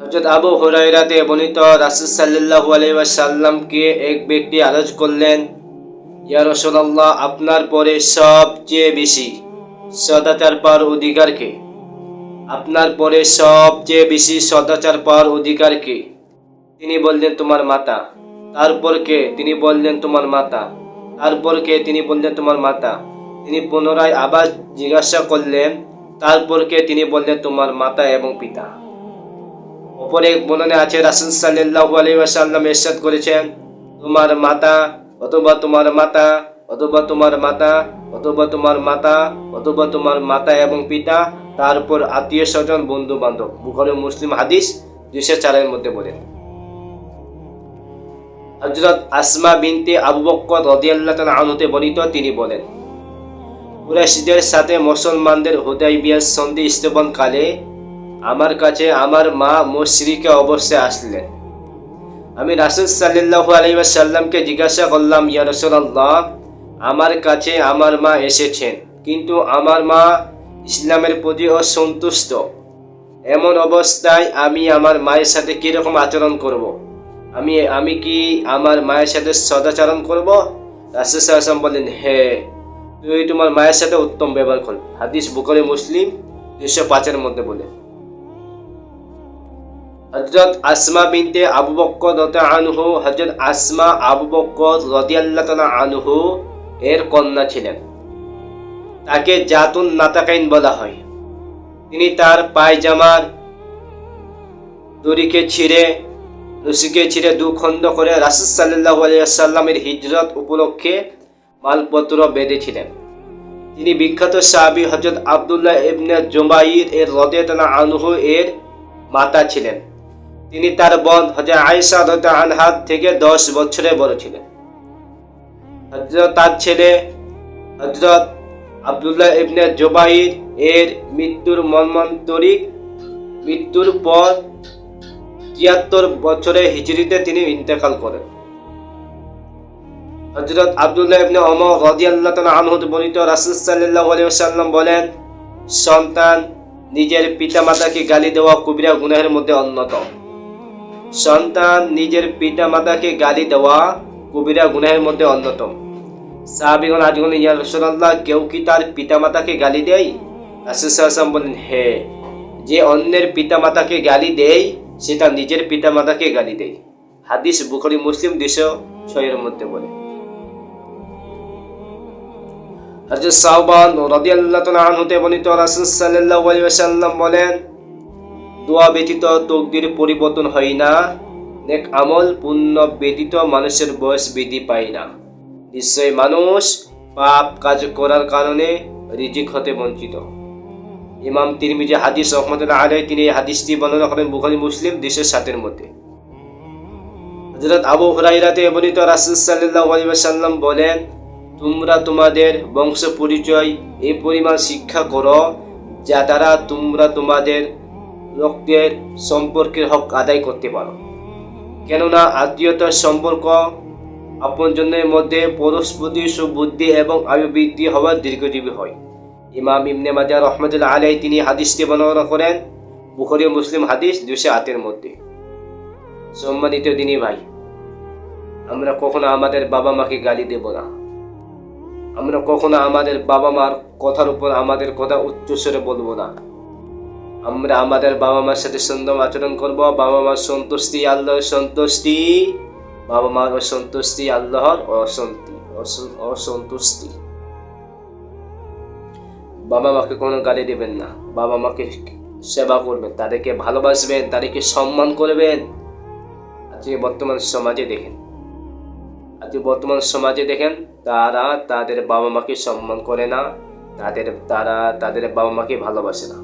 হযরত আবু হুরায়রা তে বর্ণিত রাসূল সাল্লাল্লাহু আলাইহি ওয়াসাল্লামকে এক ব্যক্তি আরজ করলেন, ইয়া রাসূলুল্লাহ, আপনার পরে সবচেয়ে বেশি সদাচার পাওয়ার অধিকার কে? আপনার পরে সবচেয়ে বেশি সদাচার পাওয়ার অধিকার কে? তিনি বললেন, তোমার মাতা। তারপর কে? তিনি বললেন, তোমার মাতা। তারপর কে? তিনি বললেন, তোমার মাতা। তিনি পুনরায় আবার জিজ্ঞাসা করলেন, তারপর কে? তিনি বললেন, তোমার মাতা এবং পিতা। অপর এক বর্ণনায় আছে রাসূল সাল্লাল্লাহু আলাইহি ওয়াসাল্লাম ইরশাদ করেছেন, তোমার মাতা অথবা তোমার মাতা অথবা তোমার মাতা অথবা তোমার মাতা অথবা তোমার মাতা এবং পিতা, তারপর আত্মীয় স্বজন, বন্ধু বান্ধব। বুখারী ও মুসলিম হাদিস 204 এর মধ্যে বলেন। হযরত আসমা বিনতে আবু বকর রাদিয়াল্লাহু তাআলা আনহু হতে বর্ণিত, তিনি বলেন, কুরাইশদের সাথে মুসলমানদের হুদায়বিয়ার সন্ধি স্থাপন কালে আমার কাছে আমার মা মুশরিকা অবস্থায় আসলেন। আমি রাসূল সাল্লাল্লাহু আলাইহি ওয়াসাল্লামকে জিজ্ঞাসা করলাম, ইয়া রাসূলুল্লাহ, আমার কাছে আমার মা এসেছেন, কিন্তু আমার মা ইসলামের প্রতি অসন্তুষ্ট। এমন অবস্থায় আমি আমার মায়ের সাথে কিরকম আচরণ করব? আমি কি আমার মায়ের সাথে সদাচরণ করব? রাসূল সাল্লাল্লাহু আলাইহি ওয়াসাল্লাম বললেন, হ্যাঁ, তুই তোমার মায়ের সাথে উত্তম ব্যবহার করবি। হাদিস বুখারী মুসলিম 205 এর মধ্যে বলে। হযরত আসমা বিনতে আবু বকর রাদিয়াল্লাহু আনহু, হযরত আসমা আবু বকর রাদিয়াল্লাহু তাআলা আনহু এর কন্যা ছিলেন। তাকে জাতুন নাতাকাইন বলা হয়। তিনি তার পায়জামার দড়িকে ছিঁড়ে রশিকে ছিঁড়ে দুখণ্ড করে রাসূল সাল্লাল্লাহু আলাইহি ওয়াসাল্লামের হিজরত উপলক্ষে মালপত্র বেঁধেছিলেন। তিনি বিখ্যাত সাহাবী হযরত আব্দুল্লাহ ইবনে জুবাইর এর রাদিয়াল্লাহু আনহু এর মাতা ছিলেন। তিনি তার বোন হযরত আয়েশা রাদিয়াল্লাহু আনহা থেকে 10 বছরের বড় ছিলেন। তার ছেলে হযরত আব্দুল্লাহ ইবনে জুবাইর এর মৃত্যুর পর 73 বছরে হিজরিতে তিনি ইন্তেকাল করেন। হযরত আব্দুল্লাহ ইবনে ওমর রাদিয়াল্লাহু তাআলা আনহু বর্ণিত, রাসূল সাল্লাল্লাহু আলাইহি ওয়াসাল্লাম বলেন, সন্তান নিজের পিতামাতাকে গালি দেওয়া কবিরা গুনাহের মধ্যে অন্যতম। সন্তান নিজের পিতামাতাকে গালি দেওয়া কবিরা গুনাহের মধ্যে অন্যতম। সাহাবীগণ আজ বলেন, ইয়া রাসূলুল্লাহ, কেউ কি তার পিতামাতাকে গালি দেয়? রাসূল সাল্লাল্লাহু আলাইহি ওয়াসাল্লাম বলেন, হ্যাঁ, যে অন্যের পিতামাতাকে গালি দেয় সে তার নিজের পিতামাতাকে গালি দেয়। হাদিস বুখারী মুসলিম 206 এর মধ্যে বলে। হযরত সাওবান রাদিয়াল্লাহু তাআলা আনহু তে বর্ণিত, রাসূল সাল্লাল্লাহু আলাইহি ওয়াসাল্লাম বলেন, দোয়া ব্যতীত তকদির পরিবর্তন হয় না, নেক আমল পুণ্য ব্যতীত মানুষের বয়স বৃদ্ধি পায় না। নিশ্চয় মানুষ পাপ কাজ করার কারণে রিজিক হতে বঞ্চিত। ইমাম তিরমিজি হাদিস রাহমাতুল্লাহ আলাইহি তিনি এই হাদিসটি বর্ণনা করেন বুখারী মুসলিম 207 এর মধ্যে। হযরত আবু হুরায়রা তে বর্ণিত, রাসূল সাল্লাল্লাহু আলাইহি ওয়াসাল্লাম বলেন, তোমরা তোমাদের বংশ পরিচয় এই পরিমাণ শিক্ষা করো যা দ্বারা তোমরা তোমাদের রক্তের সম্পর্কের হক আদায় করতে পারো। কেননা আত্মীয়তার সম্পর্ক আপনজনের মধ্যে পরস্পর সুবুদ্ধি এবং আয়ু বৃদ্ধি হওয়ার দীর্ঘজীবী হয়। ইমাম ইবনে মাজাহ রাহমাতুল্লাহ আলাইহি তিনি হাদিসটি বর্ণনা করেন বুখারী ও মুসলিম হাদিস 208 এর মধ্যে। সম্মানিত দিনী ভাই, আমরা কখনো আমাদের বাবা মাকে গালি দেব না। আমরা কখনো আমাদের বাবা মার কথার উপর আমাদের কথা উচ্চস্বরে বলবো না। আমরা আমাদের বাবা মার সাথে সুন্দর আচরণ করব। বাবা মার সন্তুষ্টি আল্লাহর সন্তুষ্টি, বাবা মার অসন্তুষ্টি আল্লাহর অসন্তুষ্টি। বাবা মাকে কোনো গালি দেবেন না। বাবা মাকে সেবা করবেন, তাদেরকে ভালোবাসবেন, তাদেরকে সম্মান করবেন। আজকে বর্তমান সমাজে দেখেন তারা তাদের বাবা মাকে সম্মান করে না, তারা তাদের বাবা মাকে ভালোবাসে না।